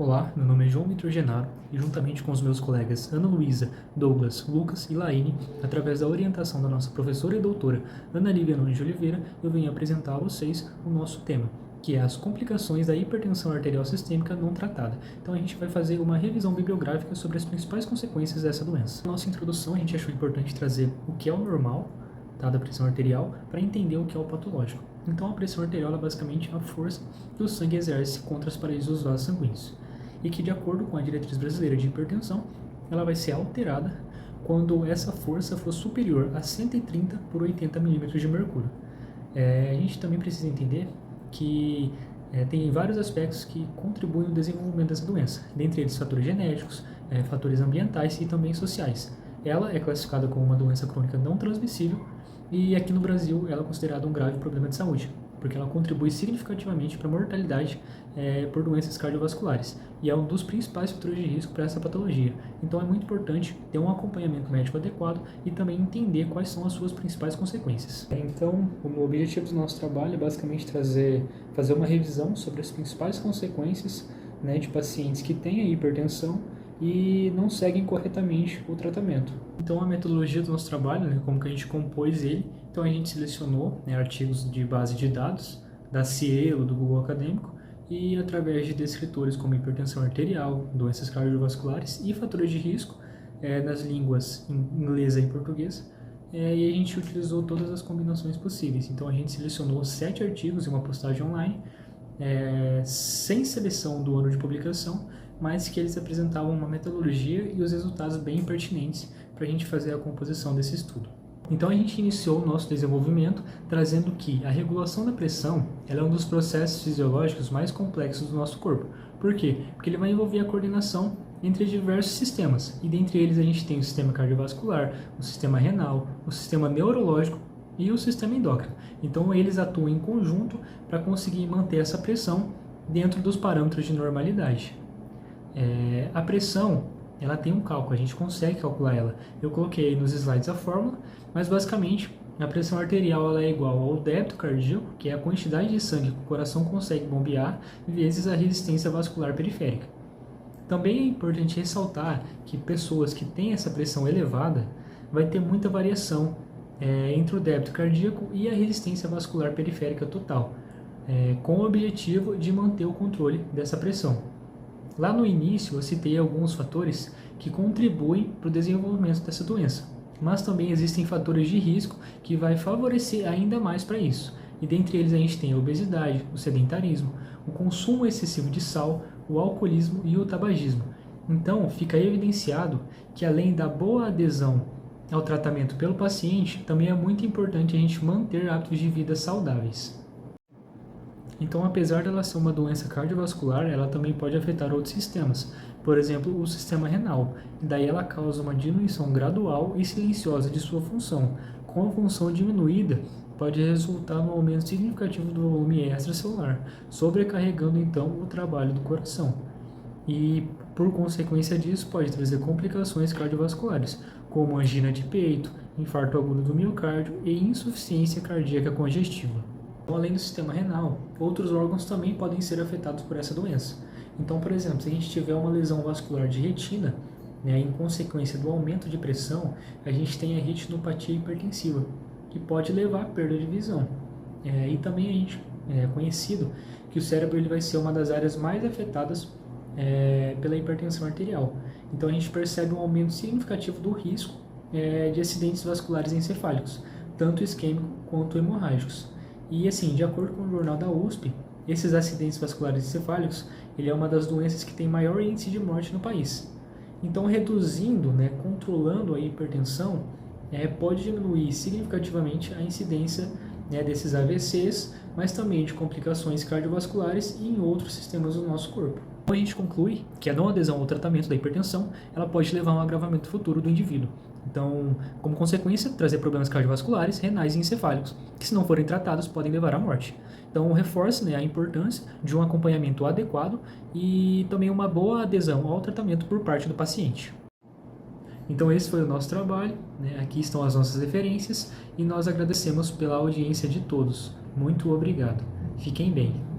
Olá, meu nome é João Vitor Genaro e juntamente com os meus colegas Ana Luísa, Douglas, Lucas e Laine, através da orientação da nossa professora e doutora Ana Lívia Nunes de Oliveira, eu venho apresentar a vocês o nosso tema, que é as complicações da hipertensão arterial sistêmica não tratada. Então a gente vai fazer uma revisão bibliográfica sobre as principais consequências dessa doença. Na nossa introdução a gente achou importante trazer o que é o normal, da pressão arterial, para entender o que é o patológico. Então a pressão arterial é basicamente a força que o sangue exerce contra as paredes dos vasos sanguíneos, e que, de acordo com a diretriz brasileira de hipertensão, ela vai ser alterada quando essa força for superior a 130 por 80 milímetros de mercúrio. A gente também precisa entender que tem vários aspectos que contribuem no desenvolvimento dessa doença, dentre eles fatores genéticos, fatores ambientais e também sociais. Ela é classificada como uma doença crônica não transmissível e aqui no Brasil ela é considerada um grave problema de saúde, porque ela contribui significativamente para a mortalidade por doenças cardiovasculares e é um dos principais fatores de risco para essa patologia. Então é muito importante ter um acompanhamento médico adequado e também entender quais são as suas principais consequências. Então, o objetivo do nosso trabalho é basicamente fazer uma revisão sobre as principais consequências de pacientes que têm a hipertensão e não seguem corretamente o tratamento. Então a metodologia do nosso trabalho, como que a gente compôs ele, então a gente selecionou artigos de base de dados, da Cielo, do Google Acadêmico, e através de descritores como hipertensão arterial, doenças cardiovasculares e fatores de risco, nas línguas inglesa e portuguesa, e a gente utilizou todas as combinações possíveis. Então a gente selecionou 7 artigos em uma postagem online, sem seleção do ano de publicação, mas que eles apresentavam uma metodologia e os resultados bem pertinentes para a gente fazer a composição desse estudo. Então a gente iniciou o nosso desenvolvimento trazendo que a regulação da pressão ela é um dos processos fisiológicos mais complexos do nosso corpo. Por quê? Porque ele vai envolver a coordenação entre diversos sistemas, e dentre eles a gente tem o sistema cardiovascular, o sistema renal, o sistema neurológico e o sistema endócrino. Então eles atuam em conjunto para conseguir manter essa pressão dentro dos parâmetros de normalidade. A pressão, ela tem um cálculo, a gente consegue calcular ela. Eu coloquei aí nos slides a fórmula, mas basicamente a pressão arterial ela é igual ao débito cardíaco, que é a quantidade de sangue que o coração consegue bombear, vezes a resistência vascular periférica. Também é importante ressaltar que pessoas que têm essa pressão elevada vai ter muita variação entre o débito cardíaco e a resistência vascular periférica total, com o objetivo de manter o controle dessa pressão. Lá no início eu citei alguns fatores que contribuem para o desenvolvimento dessa doença, mas também existem fatores de risco que vai favorecer ainda mais para isso. E dentre eles a gente tem a obesidade, o sedentarismo, o consumo excessivo de sal, o alcoolismo e o tabagismo. Então fica evidenciado que além da boa adesão ao tratamento pelo paciente, também é muito importante a gente manter hábitos de vida saudáveis. Então, apesar dela ser uma doença cardiovascular, ela também pode afetar outros sistemas, por exemplo, o sistema renal, e daí ela causa uma diminuição gradual e silenciosa de sua função. Com a função diminuída, pode resultar no aumento significativo do volume extracelular, sobrecarregando então o trabalho do coração. E, por consequência disso, pode trazer complicações cardiovasculares, como angina de peito, infarto agudo do miocárdio e insuficiência cardíaca congestiva. Além do sistema renal, outros órgãos também podem ser afetados por essa doença. Então, por exemplo, se a gente tiver uma lesão vascular de retina, em consequência do aumento de pressão, a gente tem a retinopatia hipertensiva, que pode levar à perda de visão. E também a gente é conhecido que o cérebro ele vai ser uma das áreas mais afetadas pela hipertensão arterial. Então a gente percebe um aumento significativo do risco de acidentes vasculares encefálicos, tanto isquêmico quanto hemorrágicos. E assim, de acordo com o jornal da USP, esses acidentes vasculares encefálicos, ele é uma das doenças que tem maior índice de morte no país. Então, reduzindo, controlando a hipertensão, pode diminuir significativamente a incidência desses AVCs, mas também de complicações cardiovasculares e em outros sistemas do nosso corpo. Então, a gente conclui que a não adesão ao tratamento da hipertensão, ela pode levar a um agravamento futuro do indivíduo. Então, como consequência, trazer problemas cardiovasculares, renais e encefálicos, que se não forem tratados podem levar à morte. Então, reforça a importância de um acompanhamento adequado e também uma boa adesão ao tratamento por parte do paciente. Então, esse foi o nosso trabalho, aqui estão as nossas referências e nós agradecemos pela audiência de todos. Muito obrigado. Fiquem bem.